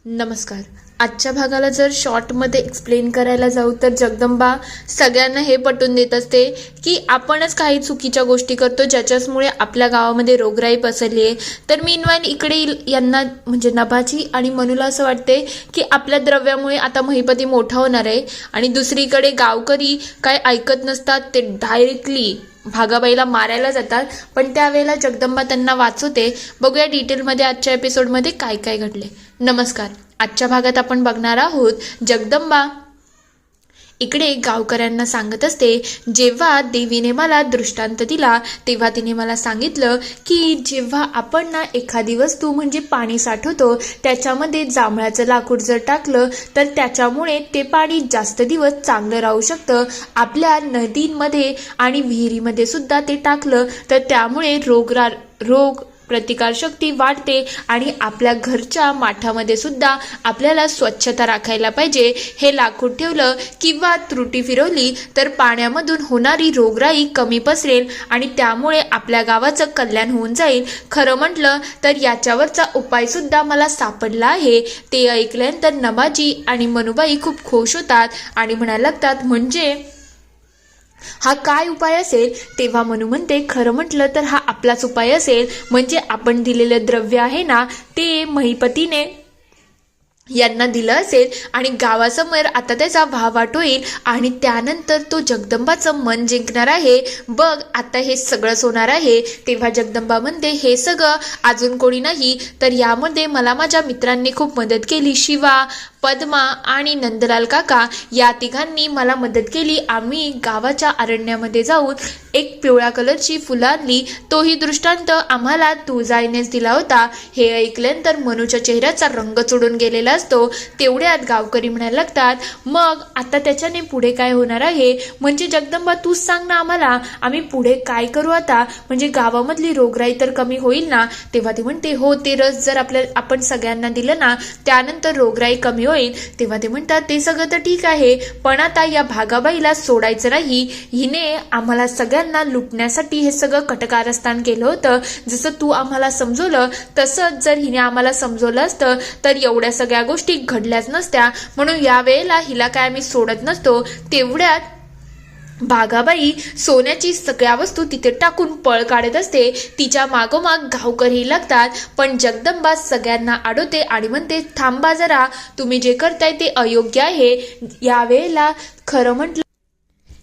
नमस्कार. आजच्या भागाला जर शॉर्टमध्ये एक्सप्लेन करायला जाऊ तर जगदंबा सगळ्यांना हे पटवून देत असते की आपणच काही चुकीच्या गोष्टी करतो ज्याच्यामुळे आपल्या गावामध्ये रोगराई पसरली आहे. तर मीनवाईल इकडे यांना म्हणजे नभाची आणि मनूला असं वाटते की आपल्या द्रव्यामुळे आता महिपती मोठा होणार आहे आणि दुसरीकडे गावकरी काय ऐकत नसतात, ते डायरेक्टली भागाबाईला मारायला जातात. पण त्यावेळेला जगदंबा त्यांना वाचवते. बघूया डिटेलमध्ये आजच्या एपिसोडमध्ये काय काय घडले. नमस्कार. आजच्या भागात आपण बघणार आहोत जगदंबा इकडे गावकऱ्यांना सांगत असते, जेव्हा देवीने मला दृष्टांत दिला तेव्हा तिने मला सांगितलं की जेव्हा आपण ना एखादी वस्तू म्हणजे पाणी साठवतो त्याच्यामध्ये जांभळाचं लाकूड जर टाकलं तर त्याच्यामुळे ते पाणी जास्त दिवस चांगलं राहू शकतं. आपल्या नदींमध्ये आणि विहिरीमध्ये सुद्धा ते टाकलं तर त्यामुळे रोग प्रतिकारशक्ती वाढते आणि आपल्या घरच्या माठामध्ये सुद्धा आपल्याला स्वच्छता राखायला पाहिजे. हे लाकूड ठेवलं किंवा त्रुटी फिरवली तर पाण्यामधून होणारी रोगराई कमी पसरेल आणि त्यामुळे आपल्या गावाचं कल्याण होऊन जाईल. खरं म्हटलं तर याच्यावरचा उपाय सुद्धा मला सापडला आहे. ते ऐकल्यानंतर नमाजी आणि मनुबाई खूप खुश होतात आणि म्हणायला लागतात, म्हणजे हा काय उपाय असेल? तेव्हा मनू म्हणते, खरं म्हटलं तर हा आपलाच उपाय असेल. म्हणजे आपण दिलेलं द्रव्य आहे ना ते महिपतीने यांना दिलं असेल आणि गावासमोर आता त्याचा वाहवाट होईल आणि त्यानंतर तो जगदंबाचं मन जिंकणार आहे. बघ आता हे सगळंच होणार आहे. तेव्हा जगदंबा म्हणते, हे सगळं अजून कोणी नाही तर यामध्ये मला माझ्या मित्रांनी खूप मदत केली. शिवा, पद्मा आणि नंदलाल काका या तिघांनी मला मदत केली. आम्ही गावाच्या अरण्यामध्ये जाऊन एक पिवळ्या कलरची फुलं आणली. तोही दृष्टांत आम्हाला तुळजाईनेच दिला होता. हे ऐकल्यानंतर मनूच्या चेहऱ्याचा रंग चढून गेलेला असतो. तेवढ्यात गावकरी म्हणायला लागतात, मग आता त्याच्याने पुढे काय होणार आहे? म्हणजे जगदंबा तूच सांग ना आम्हाला, आम्ही पुढे काय करू आता? म्हणजे गावामधली रोगराई तर कमी होईल ना? तेव्हा ती म्हणते, हो, ते रस जर आपण सगळ्यांना दिलं ना त्यानंतर रोगराई कमी होईल. तेव्हा ते म्हणतात, ते सगळं तर ठीक आहे पण आता या भागाबाईला सोडायचं नाही. हिने आम्हाला सगळ्यांना लुटण्यासाठी हे सगळं कटकारस्थान केलं होतं. जसं तू आम्हाला समजवलं तसंच जर हिने आम्हाला समजवलं असतं तर एवढ्या सगळ्या गोष्टी घडल्याच नसत्या. म्हणून यावेळेला हिला काय आम्ही सोडत नसतो. तेवढ्यात भागाबाई सोन्याची सगळ्या वस्तू तिथे टाकून पळ काढत असते. तिच्या मागोमाग गावकरी लागतात पण जगदंबा सगळ्यांना अडवते आणि म्हणते, थांबा जरा, तुम्ही जे करताय ते अयोग्य आहे. यावेळेला खरं म्हटलं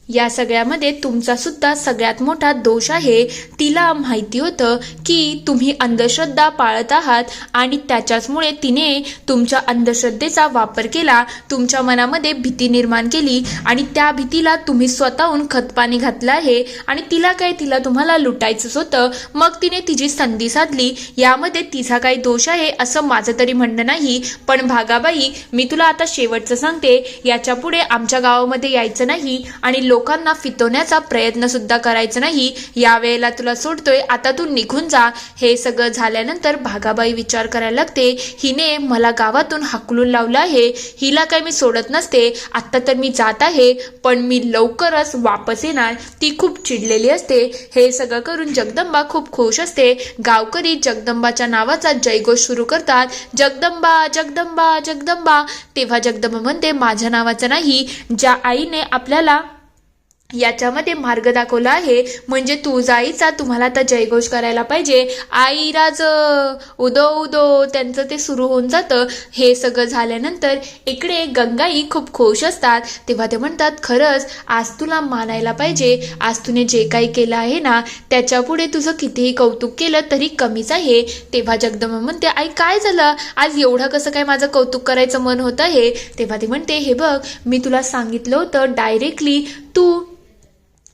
या सगळ्यामध्ये तुमचा सुद्धा सगळ्यात मोठा दोष आहे. तिला माहिती होतं की तुम्ही अंधश्रद्धा पाळत आहात आणि त्याच्याचमुळे तिने तुमच्या अंधश्रद्धेचा वापर केला. तुमच्या मनामध्ये भीती निर्माण केली आणि त्या भीतीला तुम्ही स्वतःहून खतपाणी घातलं आहे आणि तिला तुम्हाला लुटायचंच होतं. मग तिने तिची संधी साधली. यामध्ये तिचा काही दोष आहे असं माझं तरी म्हणणं नाही. पण भागाबाई, मी तुला आता शेवटचं सांगते, याच्या पुढे आमच्या गावामध्ये यायचं नाही आणि लोकांना फितवण्याचा प्रयत्न सुद्धा करायचा नाही. यावेळेला तुला सोडतोय, आता तू निघून जा. हे सगळं झाल्यानंतर भागाबाई विचार करायला लागते, हिने मला गावातून हाकलून लावलं आहे, हिला काय मी सोडत नसते. आता तर मी जात आहे पण मी लवकरच वापस येणार. ती खूप चिडलेली असते. हे सगळं करून जगदंबा खूप खुश असते. गावकरी जगदंबाच्या नावाचा जयघोष सुरू करतात, जगदंबा जगदंबा जगदंबा. तेव्हा जगदंबा म्हणते, माझ्या नावाचं नाही, ज्या आईने आपल्याला याच्यामध्ये मार्ग दाखवला आहे म्हणजे तुळजाईचा तुम्हाला आता जयघोष करायला पाहिजे. आई राज उदो उदो त्यांचं ते सुरू होऊन जातं. हे सगळं झाल्यानंतर इकडे गंगाई खूप खुश असतात. तेव्हा ते म्हणतात, खरंच आज तुला मानायला पाहिजे. आज तुने जे काही केलं आहे ना त्याच्यापुढे तुझं कितीही कौतुक केलं तरी कमीच आहे. तेव्हा जगदंबा म्हणते, आई काय झालं आज एवढं कसं काय माझं कौतुक करायचं मन होत आहे? तेव्हा ती म्हणते, हे बघ, मी तुला सांगितलं होतं डायरेक्टली तू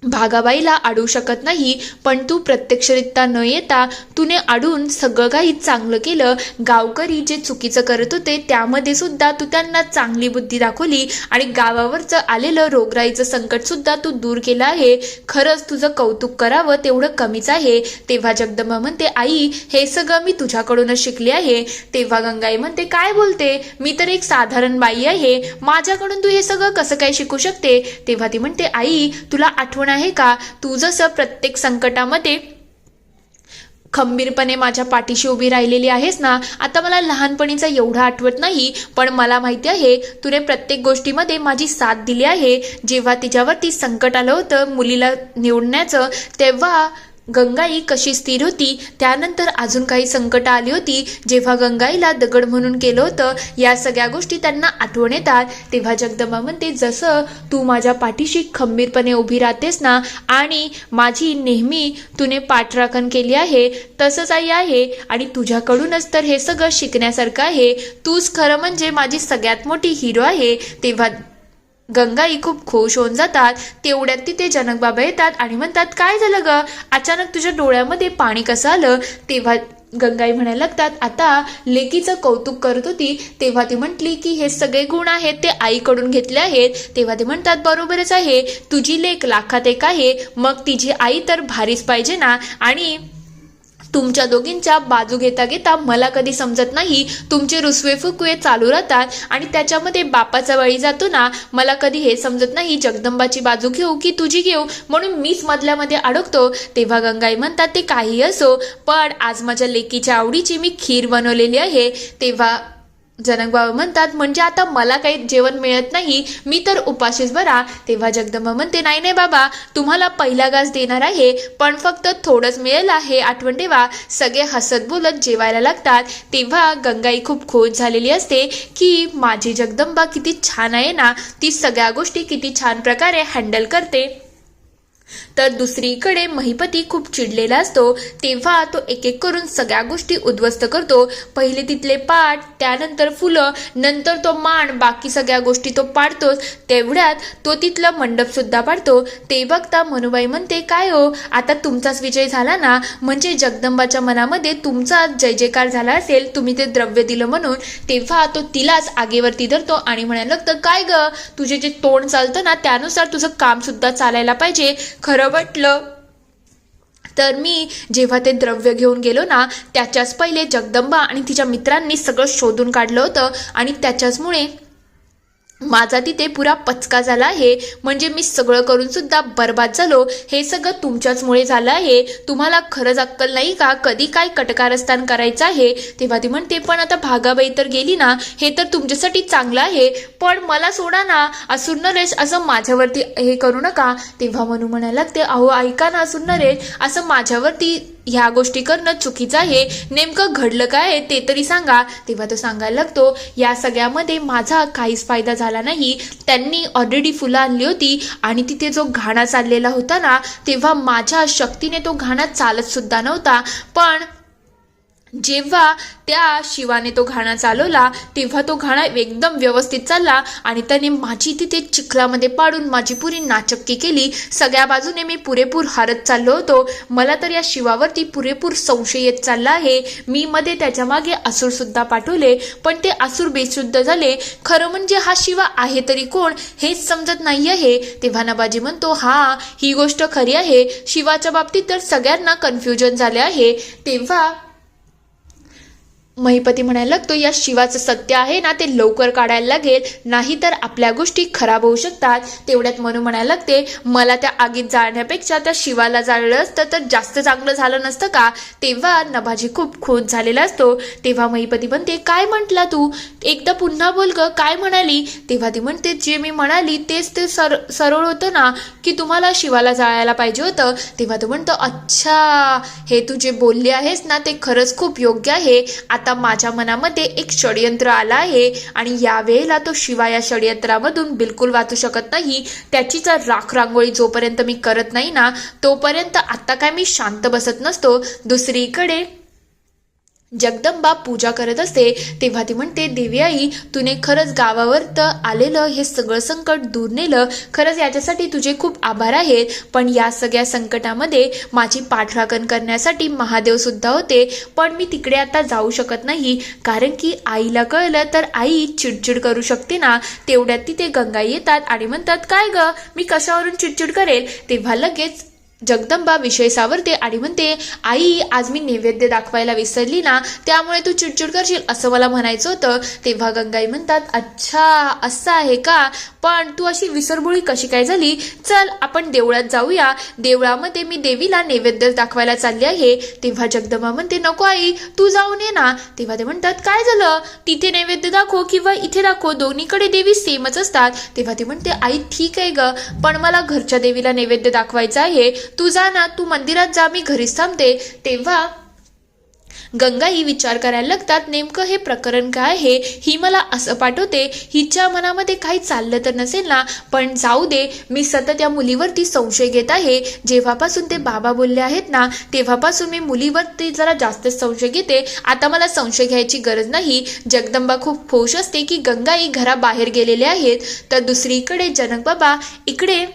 भागाबाईला अडवू शकत नाही पण तू प्रत्यक्षरित्या न येता तुने अडून सगळं काही चांगलं केलं. गावकरी जे चुकीचं करत होते त्यामध्ये सुद्धा तू त्यांना चांगली बुद्धी दाखवली आणि गावावरचं आलेलं रोगराईचं संकट सुद्धा तू दूर केलं आहे. खरंच तुझं कौतुक करावं तेवढं कमीच आहे. तेव्हा जगदंबा म्हणते, आई हे सगळं मी तुझ्याकडूनच शिकले आहे. तेव्हा गंगाई म्हणते, काय बोलते, मी तर एक साधारण बाई आहे, माझ्याकडून तू हे सगळं कसं काय शिकू शकते? तेव्हा ती म्हणते, आई तुला आठवण आहे का, तू जसं प्रत्येक संकटामध्ये खंबीरपणे माझ्या पाठीशी उभी राहिलेली आहेस ना. आता मला लहानपणीचा एवढा आठवत नाही, पण मला माहिती आहे तुने प्रत्येक गोष्टीमध्ये माझी साथ दिली आहे. जेव्हा तिच्यावरती संकट आलं होतं मुलीला निवडण्याचं, तेव्हा गंगाई कशी स्थिर होती. त्यानंतर अजून काही संकट आली होती, जेव्हा गंगाईला दगड म्हणून केलं होतं. या सगळ्या गोष्टी त्यांना आठवण येतात. तेव्हा जगदंबा म्हणते, जसं तू माझ्या पाठीशी खंबीरपणे उभी राहतेस ना आणि माझी नेहमी तुने पाठराखण केली आहे, तसंच आई आहे आणि तुझ्याकडूनच तर हे सगळं शिकण्यासारखं आहे. तूच खरं म्हणजे माझी सगळ्यात मोठी हिरो आहे. तेव्हा गंगाई खूप खुश होऊन जातात. तेवढ्यात तिथे जनक बाबा येतात आणि म्हणतात, काय झालं ग, अचानक तुझ्या डोळ्यामध्ये पाणी कसं आलं. तेव्हा गंगाई म्हणायला लागतात, आता लेकीचं कौतुक करत होती तेव्हा ती म्हटली की हे सगळे गुण आहेत ते आईकडून घेतले आहेत. तेव्हा ते म्हणतात, बरोबरच आहे, तुझी लेक लाखात एक आहे, मग तिची आई तर भारीच पाहिजे ना. आणि तुमच्या दोघींच्या बाजू घेता घेता मला कधी समजत नाही तुमचे रुसवे फुकवे चालू राहतात आणि त्याच्यामध्ये बापाचा बळी जातो ना. मला कधी हे समजत नाही जगदंबाची बाजू घेऊ की तुझी घेऊ, म्हणून मीच मधल्यामध्ये अडकतो. तेव्हा गंगाई म्हणतात, ते काही असो, पण आज माझ्या लेकीच्या आवडीची मी खीर बनवलेली आहे. तेव्हा जनक बाबा म्हणतात, म्हणजे आता मला काही जेवण मिळत नाही, मी तर उपाशीच बरा. तेव्हा जगदंबा म्हणते, नाही नाही बाबा, तुम्हाला पहिला घास देणार आहे, पण फक्त थोडंच मिळेल हे आठवण ठेवा. सगळे हसत बोलत जेवायला लागतात. तेव्हा गंगाई खूप खुश झालेली असते की माझी जगदंबा किती छान आहे ना, ती सगळ्या गोष्टी किती छान प्रकारे हँडल करते. तर दुसरीकडे महिपती खूप चिडलेला असतो. तेव्हा तो एक एक करून सगळ्या गोष्टी उद्ध्वस्त करतो. पहिले तिथले पाट, त्यानंतर फुलं, नंतर तो मान, बाकी सगळ्या गोष्टी तो पाडतोच. तेवढ्यात तो तिथला मंडप सुद्धा पाडतो. ते बघता मनुबाई म्हणते, काय हो, आता तुमचाच विजय झाला ना, म्हणजे जगदंबाच्या मनामध्ये तुमचा जय जयकार झाला असेल, तुम्ही ते द्रव्य दिलं म्हणून. तेव्हा तो तिलाच आगेवरती धरतो आणि म्हणायला लागतं, काय ग, तुझे जे तोंड चालतं ना त्यानुसार तुझं काम सुद्धा चालायला पाहिजे. खरं वाटलं तर मी जेव्हा ते द्रव्य घेऊन गेलो ना, त्याच्याच पहिले जगदंबा आणि तिच्या मित्रांनी सगळं शोधून काढलं होतं आणि त्याच्याचमुळे माझा तिथे पुरा पचका झाला आहे. म्हणजे मी सगळं करून सुद्धा बर्बाद झालो. हे सगळं तुमच्याचमुळे झालं आहे. तुम्हाला खरंच अक्कल नाही का, कधी काय कटकारस्थान करायचं आहे. तेव्हा ती म्हणते, पण आता भागाबाई तर गेली ना, हे तर तुमच्यासाठी चांगलं आहे, पण मला सोडा ना, असुर नरेश, असं माझ्यावरती हे करू नका. तेव्हा मनू म्हणायला लागते, अहो ऐका ना असुर नरेश, असं माझ्यावरती ह्या गोष्टी करणं चुकीचं आहे. नेमकं घडलं काय आहे ते तरी सांगा. तेव्हा तो सांगायला लागतो, या सगळ्यामध्ये माझा काहीच फायदा झाला नाही. त्यांनी ऑलरेडी फुलं आणली होती आणि तिथे जो घाणा चाललेला होता ना, तेव्हा माझ्या शक्तीने तो घाणा चालत सुद्धा नव्हता. पण जेव्हा त्या शिवाने तो घाणा चालवला तेव्हा तो घाणा एकदम व्यवस्थित चालला आणि त्याने माझी तिथे चिखलामध्ये पाडून माझी पुरी नाचक्की केली. सगळ्या बाजूने मी पुरेपूर हारत चाललो होतो. मला तर या शिवावरती पुरेपूर संशय येत चालला आहे. मी मध्ये त्याच्या मागे असुर सुद्धा पाठवले, पण ते असुर बेशुद्ध झाले. खरं म्हणजे हा शिवा आहे तरी कोण हेच समजत नाही आहे. तेव्हा नबाजी म्हणतो, हा, ही गोष्ट खरी आहे, शिवाच्या बाबतीत तर सगळ्यांना कन्फ्युजन झाले आहे. तेव्हा महिपती म्हणायला लागतो, या शिवाचं सत्य आहे ना ते लवकर काढायला लागेल, नाहीतर आपल्या गोष्टी खराब होऊ शकतात. तेवढ्यात मनू म्हणायला लागते, मला त्या आगीत जाळण्यापेक्षा त्या शिवाला जाळलं असतं तर जास्त चांगलं झालं नसतं का. तेव्हा नभाजी खूप खुश झालेला असतो. तेव्हा महिपती म्हणते, काय म्हटला तू, एकदा पुन्हा बोल ग, काय म्हणाली. तेव्हा ती म्हणते, जे मी म्हणाली तेच ते सरळ होतं ना, की तुम्हाला शिवाला जाळायला पाहिजे होतं. तेव्हा तो म्हणतो, अच्छा, हे तू जे बोलली आहेस ना ते खरंच खूप योग्य आहे. आता माझ्या मनामध्ये एक षडयंत्र आला आहे आणि यावेळेला तो शिवा या षडयंत्रामधून बिलकुल वाचू शकत नाही. त्याची जर राख रांगोळी जोपर्यंत मी करत नाही ना, तोपर्यंत आता काय मी शांत बसत नसतो. दुसरीकडे जगदंबा पूजा करत असते. तेव्हा ती म्हणते, देवी आई, तुने खरंच गावावर तर आलेलं हे सगळं संकट दूर नेलं. खरंच याच्यासाठी तुझे खूप आभार आहेत. पण या सगळ्या संकटामध्ये माझी पाठराखण करण्यासाठी महादेव सुद्धा होते. पण मी तिकडे आता जाऊ शकत नाही, कारण की आईला कळलं तर आई चिडचिड करू शकते ना. तेवढ्यात तिथे गंगाई येतात आणि म्हणतात, काय ग, मी कशावरून चिडचिड करेल. तेव्हा लगेच जगदंबा विषय सावरते आणि म्हणते, आई, आज मी नैवेद्य दाखवायला विसरली ना, त्यामुळे तू चिडचिड करशील असं मला म्हणायचं होतं. तेव्हा गंगाई म्हणतात, अच्छा, असं आहे का, पण तू अशी विसरबोळी कशी काय झाली? चल आपण देवळात जाऊया, देवळामध्ये मी देवीला नैवेद्य दाखवायला चालली आहे. तेव्हा जगदंबा म्हणते नको आई, तू जाऊन ये ना. तेव्हा ते म्हणतात काय झालं, तिथे नैवेद्य दाखव किंवा इथे दाखव, दोन्हीकडे देवी सेमच असतात. तेव्हा ती म्हणते आई ठीक आहे ग, पण मला घरच्या देवीला नैवेद्य दाखवायचा आहे, तू जा ना, तू मंदिरात जा, मी घरीच थांबते. तेव्हा गंगाई विचार करायला लागतात, नेमकं हे प्रकरण काय आहे, ही मला असं पाठवते, हिच्या मनामध्ये काही चाललं तर नसेल ना. पण जाऊ दे, मी सतत या मुलीवरती संशय घेत आहे. जेव्हापासून ते बाबा बोलले आहेत ना, तेव्हापासून मी मुलीवरती जरा जास्तच संशय घेते. आता मला संशय घ्यायची गरज नाही. जगदंबा खूप खुश असते की गंगाई घराबाहेर गेलेले आहेत. तर दुसरीकडे जनक बाबा इकडे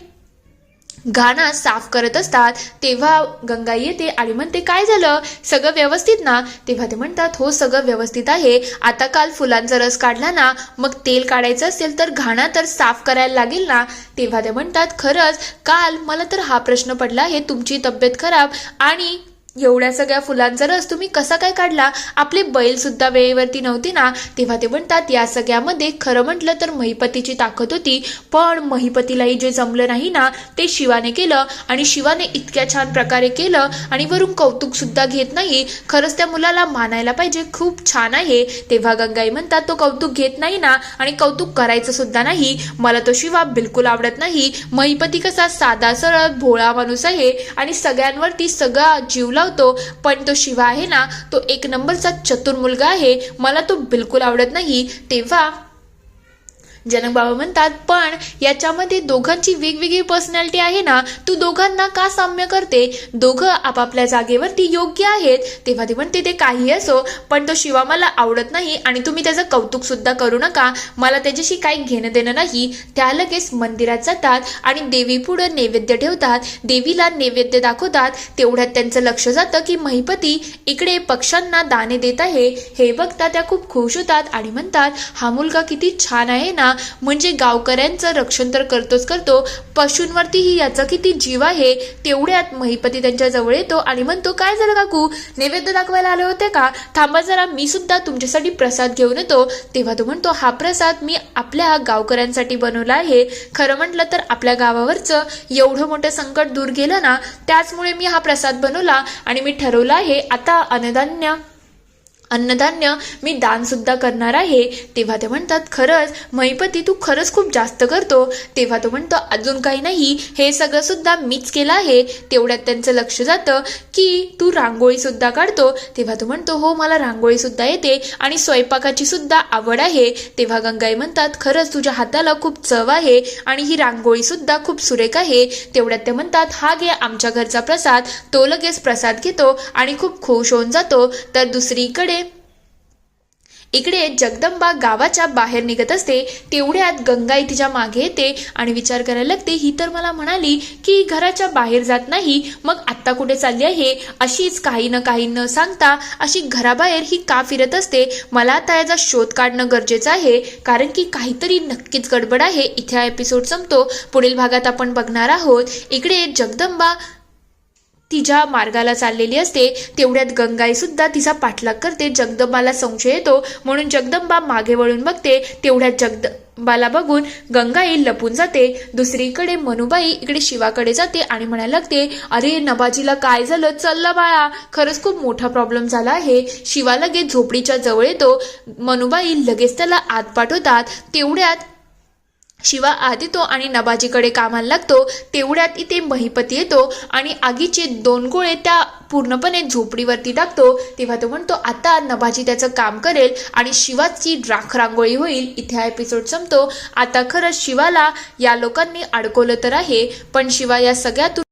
घाणा साफ करत असतात. तेव्हा गंगाई येते आणि म्हणते काय झालं, सगळं व्यवस्थित ना? तेव्हा ते म्हणतात हो सगळं व्यवस्थित आहे. आता काल फुलांचा रस काढला ना, मग तेल काढायचं असेल तर घाणा तर साफ करायला लागेल ना. तेव्हा ते म्हणतात खरंच काल मला तर हा प्रश्न पडला आहे, तुमची तब्येत खराब आणि एवढ्या सगळ्या फुलांचा रस तुम्ही कसा काय काढला, आपले बैल सुद्धा वेळेवरती नव्हते ना. तेव्हा ते म्हणतात या सगळ्यामध्ये खरं म्हटलं तर महिपतीची ताकद होती, पण महिपतीलाही जे जमलं नाही ना ते शिवाने केलं आणि शिवाने इतक्या छान प्रकारे केलं आणि वरून कौतुक सुद्धा घेत नाही. खरंच त्या मुलाला मानायला पाहिजे, खूप छान आहे. तेव्हा गंगाई म्हणतात तो कौतुक घेत नाही ना आणि कौतुक करायचं सुद्धा नाही, मला तो शिवा बिलकुल आवडत नाही. महिपती कसा साधा सरळ भोळा माणूस आहे आणि सगळ्यांवरती सगळा जीव लावतो, पण तो शिवा आहे ना तो एक नंबरचा चतुर मुलगा आहे, मला तो बिलकुल आवडत नाही. तेव्हा जनक बाबा म्हणतात पण याच्यामध्ये दोघांची वेगवेगळी पर्सनॅलिटी आहे ना, तू दोघांना का साम्य करते, दोघं आपापल्या जागेवरती योग्य आहेत. तेव्हा ते म्हणते ते काही असो, पण तो शिवा मला आवडत नाही आणि तुम्ही त्याचं कौतुक सुद्धा करू नका, मला त्याच्याशी काही घेणं देणं नाही. त्या लगेच मंदिरात जातात आणि देवी पुढे नैवेद्य ठेवतात, देवीला नैवेद्य दाखवतात. तेवढ्यात त्यांचं लक्ष जातं की महिपती इकडे पक्ष्यांना दाणे देत आहे. हे बघता त्या खूप खुश होतात आणि म्हणतात हा मुलगा किती छान आहे ना, म्हणजे गावकऱ्यांचं रक्षण तर करतोच करतो, पशूंवरतीही याचा किती जीव आहे. तेवढ्यात महिपती त्यांच्या जवळ येतो आणि म्हणतो काय झालं काकू, नैवेद्य दाखवायला आले होते का, थांबा जरा, मी सुद्धा तुमच्यासाठी प्रसाद घेऊन येतो. तेव्हा तो म्हणतो हा प्रसाद मी आपल्या गावकऱ्यांसाठी बनवला आहे. खरं म्हटलं तर आपल्या गावावरचं एवढं मोठं संकट दूर गेलं ना, त्याचमुळे मी हा प्रसाद बनवला आणि मी ठरवलं आहे आता अन्नधान्य मी दान सुद्धा करणार आहे. तेव्हा ते म्हणतात खरंच महिपती तू खरंच खूप जास्त करतो. तेव्हा तो म्हणतो अजून काही नाही, हे सगळं सुद्धा मीच केलं आहे. तेवढ्यात त्यांचं लक्ष जातं की तू रांगोळी सुद्धा काढतो. तेव्हा तो म्हणतो हो मला रांगोळी सुद्धा येते आणि स्वयंपाकाची सुद्धा आवड आहे. तेव्हा गंगाई म्हणतात खरंच तुझ्या हाताला खूप चव आहे आणि ही रांगोळी सुद्धा खूप सुरेख आहे. तेवढ्यात ते म्हणतात हा घे आमच्या घरचा प्रसाद. तो लगेच प्रसाद घेतो आणि खूप खुश होऊन जातो. तर दुसरीकडे इकडे जगदंबा गावाच्या बाहेर निघत असते. तेवढ्यात गंगाई तिच्या मागे येते आणि विचार करायला लागते, ही तर मला म्हणाली की घराच्या बाहेर जात नाही, मग आत्ता कुठे चालली आहे, अशीच काही न सांगता अशी घराबाहेर ही का फिरत असते. मला आता याचा शोध काढणं गरजेचं आहे, कारण की काहीतरी नक्कीच गडबड आहे. इथे हा एपिसोड संपतो. पुढील भागात आपण बघणार आहोत इकडे जगदंबा तिच्या मार्गाला चाललेली असते. तेवढ्यात गंगाई सुद्धा तिचा पाठलाग करते. जगदंबाला संशय येतो म्हणून जगदंबा मागे वळून बघते. तेवढ्यात जगदंबाला बघून गंगाई लपून जाते. दुसरीकडे मनुबाई इकडे शिवाकडे जाते आणि म्हणायला लागते अरे नबाजीला काय झालं, चल बाळा, खरंच खूप मोठा प्रॉब्लेम झाला आहे. शिवा लगेच झोपडीच्या जवळ येतो. मनुबाई लगेच त्याला आत पाठवतात. तेवढ्यात शिवा आत येतो आणि नबाजीकडे कामाला लागतो. तेवढ्यात इथे महिपती येतो आणि आगीचे 2 गोळे त्या पूर्णपणे झोपडीवरती टाकतो. तेव्हा तो म्हणतो आता नबाजी त्याचं काम करेल आणि शिवाची राख रांगोळी होईल. इथे हा एपिसोड संपतो. आता खरंच शिवाला या लोकांनी अडकवलं तर आहे, पण शिवा या सगळ्यातून